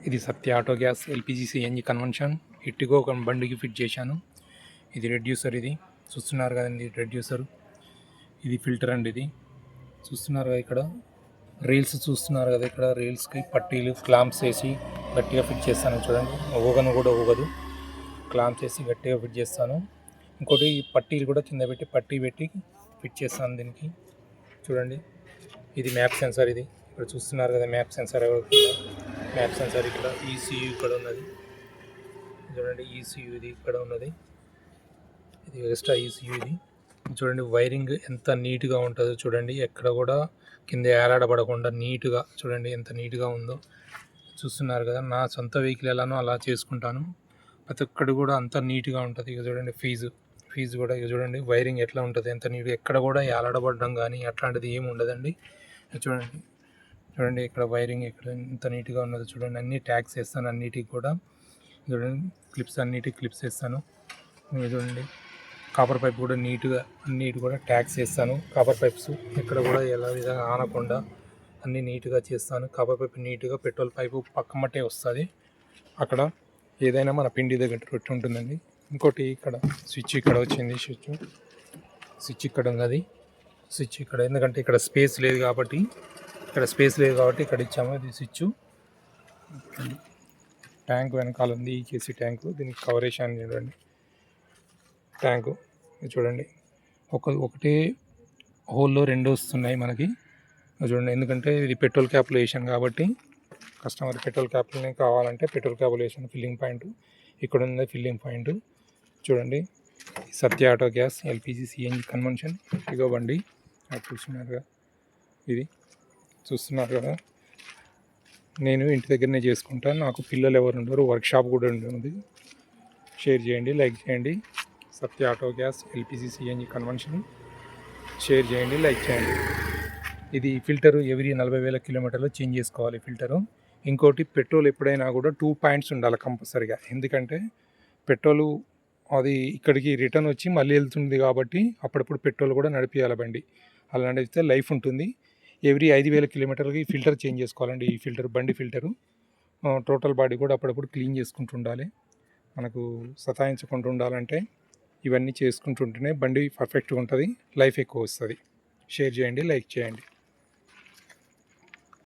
ఇది Satya auto gas LPG CNG conversion ఇట్టిగో ఒక బండికి ఫిట్ చేశాను. ఇది రెడ్యూసర్, ఇది చూస్తున్నారు కదండి రెడ్యూసర్. ఇది ఫిల్టర్ అండి. ఇది చూస్తున్నారు కదా, ఇక్కడ రీల్స్ చూస్తున్నారు కదా, ఇక్కడ రీల్స్కి పట్టీలు క్లాంప్స్ వేసి గట్టిగా ఫిట్ చేస్తాను. చూడండి, ఊగను కూడా ఊగదు. క్లాంప్స్ వేసి గట్టిగా ఫిట్ చేస్తాను. ఇంకోటి పట్టీలు కూడా కింద పెట్టి పట్టీ పెట్టి ఫిట్ చేస్తాను దీనికి. చూడండి, ఇది మ్యాప్ సెన్సార్. ఇది ఇక్కడ చూస్తున్నారు కదా, మ్యాప్ సెన్సార్. మ్యాప్ సెన్సార్ ఇక్కడ ఈసీయూ ఇక్కడ ఉన్నది. చూడండి, ఈసీయూ ఇది ఇక్కడ ఉన్నది. ఇది ఎక్స్ట్రా ఈసీయూ. ఇది చూడండి, వైరింగ్ ఎంత నీట్గా ఉంటుందో చూడండి. ఎక్కడ కూడా కింద ఏలాడబడకుండా నీట్గా చూడండి, ఎంత నీట్గా ఉందో చూస్తున్నారు కదా. నా సొంత వెహికల్ ఎలానో అలా చేసుకుంటాను. ప్రతి ఒక్కటి కూడా అంత నీట్గా ఉంటుంది. ఇక చూడండి, ఫీజు కూడా ఇక చూడండి, వైరింగ్ ఎట్లా ఉంటుంది, ఎంత నీట్గా, ఎక్కడ కూడా ఏలాడబడడం కానీ అట్లాంటిది ఏమి ఉండదండి. చూడండి ఇక్కడ వైరింగ్ ఇక్కడ ఎంత నీట్గా ఉన్నదో చూడండి. అన్ని ట్యాగ్స్ వేస్తాను అన్నిటికి కూడా. చూడండి, అన్నిటికి క్లిప్స్ వేస్తాను. చూడండి, కాపర్ పైప్ కూడా నీట్గా అన్నిటి కూడా ట్యాగ్స్ వేస్తాను. కాపర్ పైప్స్ ఎక్కడ కూడా ఎలా విధంగా ఆనకుండా అన్నీ నీట్గా చేస్తాను. కాపర్ పైప్ నీట్గా, పెట్రోల్ పైపు పక్కమట్టే వస్తుంది. అక్కడ ఏదైనా మన పిండి దగ్గర పెట్టి ఉంటుందండి. ఇంకోటి ఇక్కడ స్విచ్ ఇక్కడ వచ్చింది. స్విచ్ ఇక్కడ ఉన్నది. స్విచ్ ఇక్కడ, ఎందుకంటే ఇక్కడ స్పేస్ లేదు కాబట్టి ఇక్కడ ఇచ్చాము. ఇది స్విచ్. ట్యాంక్ వెనకాల ఉంది, ఈకేసీ ట్యాంకు. దీనికి కవరేషన్ చూడండి, ట్యాంకు చూడండి. ఒకటే హోల్లో రెండు వస్తున్నాయి మనకి చూడండి. ఎందుకంటే ఇది పెట్రోల్ క్యాపులేషన్ కాబట్టి కస్టమర్ పెట్రోల్ క్యాపులనే కావాలంటే పెట్రోల్ క్యాపులేషన్ ఫిల్లింగ్ పాయింట్ ఇక్కడ ఉంది. ఫిల్లింగ్ పాయింట్ చూడండి. Satya auto gas LPG CNG conversion ఇగో బండి చూస్తున్నారుగా. ఇది చూస్తున్నారు కదా, నేను ఇంటి దగ్గరనే చేసుకుంటాను. నాకు పిల్లలు ఎవరు ఉండరు, వర్క్షాప్ కూడా ఉంటుంది. షేర్ చేయండి, లైక్ చేయండి. Satya auto gas LPG CNG conversion share చేయండి, లైక్ చేయండి. ఇది ఫిల్టరు ఎవ్రీ 40,000 కిలోమీటర్లు చేంజ్ చేసుకోవాలి ఫిల్టరు. ఇంకోటి, పెట్రోల్ ఎప్పుడైనా కూడా 2 పాయింట్స్ ఉండాలి కంపల్సరీగా. ఎందుకంటే పెట్రోలు అది ఇక్కడికి రిటర్న్ వచ్చి మళ్ళీ వెళ్తుంది కాబట్టి అప్పుడప్పుడు పెట్రోల్ కూడా నడిపించాలి బండి. అలా నడిపితే లైఫ్ ఉంటుంది. ఎవ్రీ 5,000 కిలోమీటర్లకి ఫిల్టర్ చేంజ్ చేసుకోవాలండి. ఈ ఫిల్టర్ బండి ఫిల్టరు టోటల్ బాడీ కూడా అప్పుడప్పుడు క్లీన్ చేసుకుంటూ ఉండాలి. మనకు సతాయించకుండా ఉండాలంటే ఇవన్నీ చేసుకుంటుంటేనే బండి పర్ఫెక్ట్గా ఉంటుంది, లైఫ్ ఎక్కువ వస్తుంది. షేర్ చేయండి, లైక్ చేయండి.